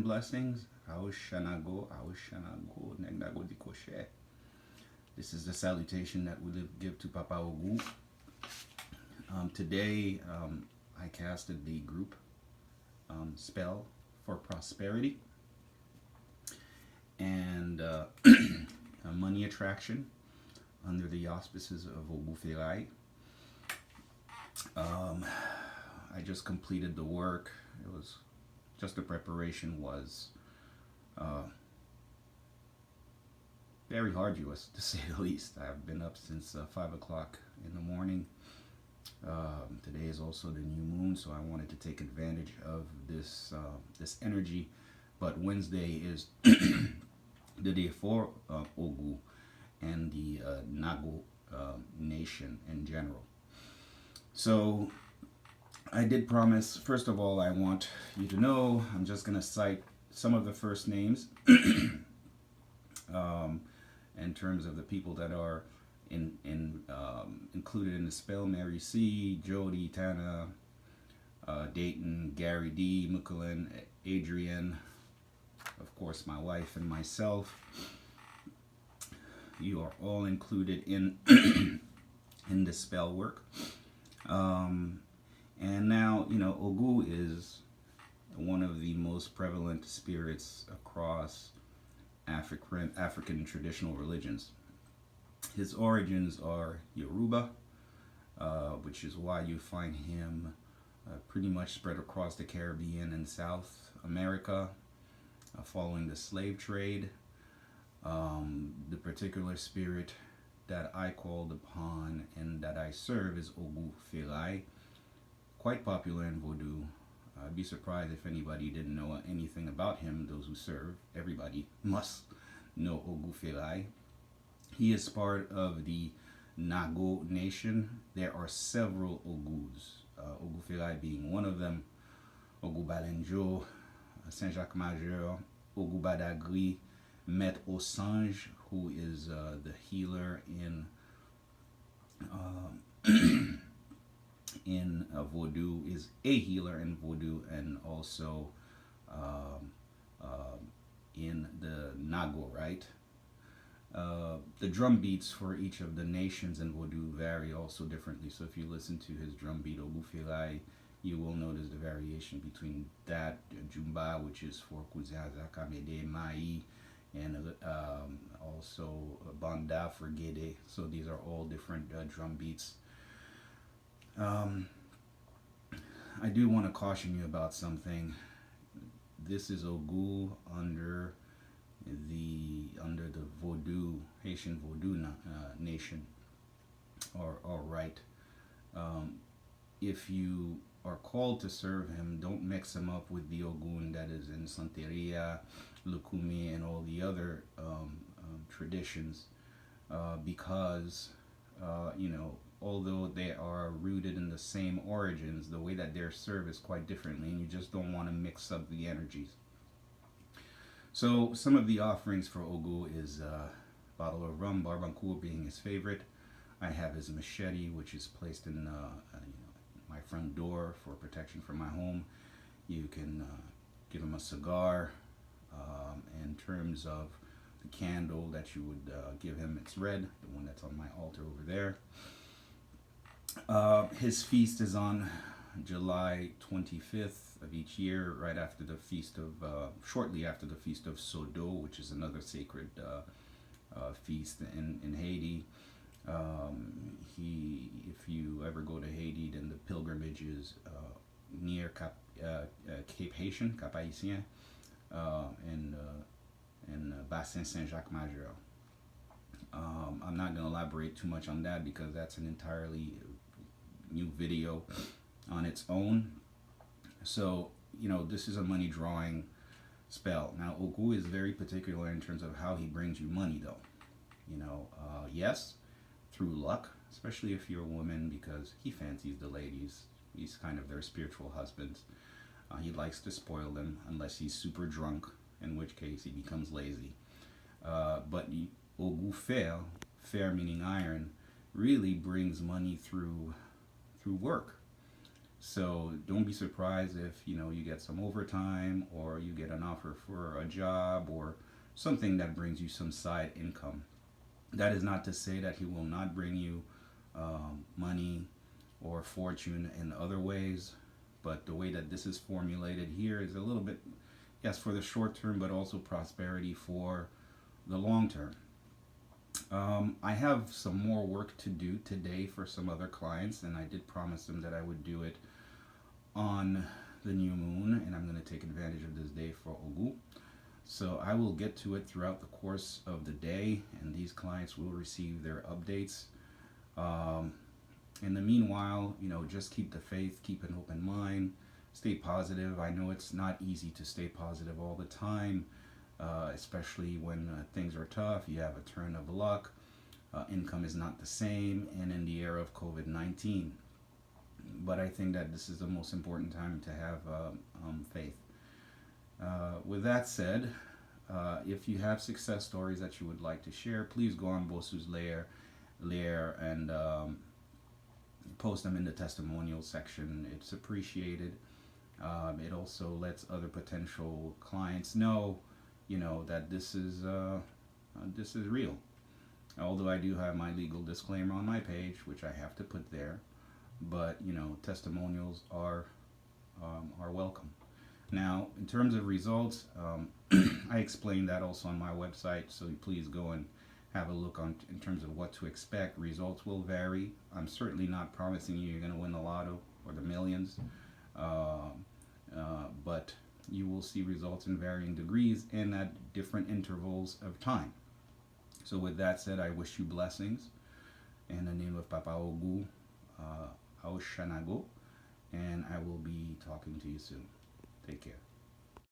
blessings. Aoshanago, Aoshanago, Negnago Dikoshe. This is the salutation that we give to Papa Ogou. Today, I casted the group spell for prosperity and a money attraction under the auspices of Ogou Ferai. I just completed the work. It was just the preparation was very arduous, to say the least. I've been up since 5 o'clock in the morning. Today is also the new moon, so I wanted to take advantage of this this energy. But Wednesday is the day for Ogou and the Nago nation in general. So I did promise, first of all, I want you to know, I'm just going to cite some of the first names in terms of the people that are included in the spell. Mary C., Jody, Tana, Dayton, Gary D., Mukulin, Adrian, of course my wife and myself. You are all included in in the spell work. And now, you know, Ogou is one of the most prevalent spirits across African traditional religions. His origins are Yoruba, which is why you find him pretty much spread across the Caribbean and South America, following the slave trade. The particular spirit that I called upon and that I serve is Ogou Ferai, quite popular in Vodou. I'd be surprised if anybody didn't know anything about him. Those who serve, everybody must know Ogou Ferai. He is part of the Nago nation. There are several Ogous, Ogou Ferai being one of them. Ogou Balenjo, Saint-Jacques Majeur, Ogou Badagri, Maître Osange, who is the healer in Vodou, is a healer in Vodou, and also in the Nago, right? The drum beats for each of the nations in Vodou vary also differently. So if you listen to his drum beat, Ogou Ferai, you will notice the variation between that, Jumba, which is for Kuzaza, Kamede, Mai, and also Banda for Gede. So these are all different drum beats. I do want to caution you about something. This is Ogou under the Vodou, Haitian Vodou nation, or right. If you are called to serve him, don't mix him up with the Ogun that is in Santeria, Lukumi, and all the other traditions, because you know, although they are rooted in the same origins, the way that they're served is quite differently, and you just don't want to mix up the energies. So some of the offerings for Ogou is a bottle of rum, Barbancourt being his favorite. I have his machete, which is placed in my front door for protection from my home. You can give him a cigar. In terms of the candle that you would give him, it's red, the one that's on my altar over there. His feast is on July 25th of each year, right after the feast of, shortly after the feast of Sodo, which is another sacred feast in Haiti. If you ever go to Haiti, then the pilgrimage is near Cape Haitian, Cap Haitien, and Bassin Saint-Jacques Majeur. I'm not going to elaborate too much on that because that's an entirely new video on its own. So, you know, this is a money drawing spell. Now, Ogou is very particular in terms of how he brings you money, though. You know, yes, through luck, especially if you're a woman, because he fancies the ladies. He's kind of their spiritual husband. He likes to spoil them unless he's super drunk, in which case he becomes lazy. But Ogou fer meaning iron, really brings money through work. So don't be surprised if you get some overtime or you get an offer for a job or something that brings you some side income. That is not to say that he will not bring you money or fortune in other ways, but the way that this is formulated here is a little bit, yes, for the short term, but also prosperity for the long term. I have some more work to do today for some other clients, and I did promise them that I would do it on the new moon, and I'm going to take advantage of this day for Ogou. So I will get to it throughout the course of the day, and these clients will receive their updates. Um, in the meanwhile, just keep the faith, keep an open mind, stay positive. I know it's not easy to stay positive all the time, especially when things are tough. You have a turn of luck. Income is not the same, and in the era of COVID-19. But I think that this is the most important time to have faith. With that said, if you have success stories that you would like to share, please go on Bossou's Lair and post them in the testimonial section. It's appreciated. It also lets other potential clients know, that this is real. Although I do have my legal disclaimer on my page, which I have to put there, but testimonials are welcome. Now, in terms of results, I explained that also on my website, so please go and have a look on in terms of what to expect. Results will vary. I'm certainly not promising you're going to win the lotto or the millions, but you will see results in varying degrees and at different intervals of time. So with that said, I wish you blessings in the name of Papa Ogou, Aoshanago, and I will be talking to you soon. Take care.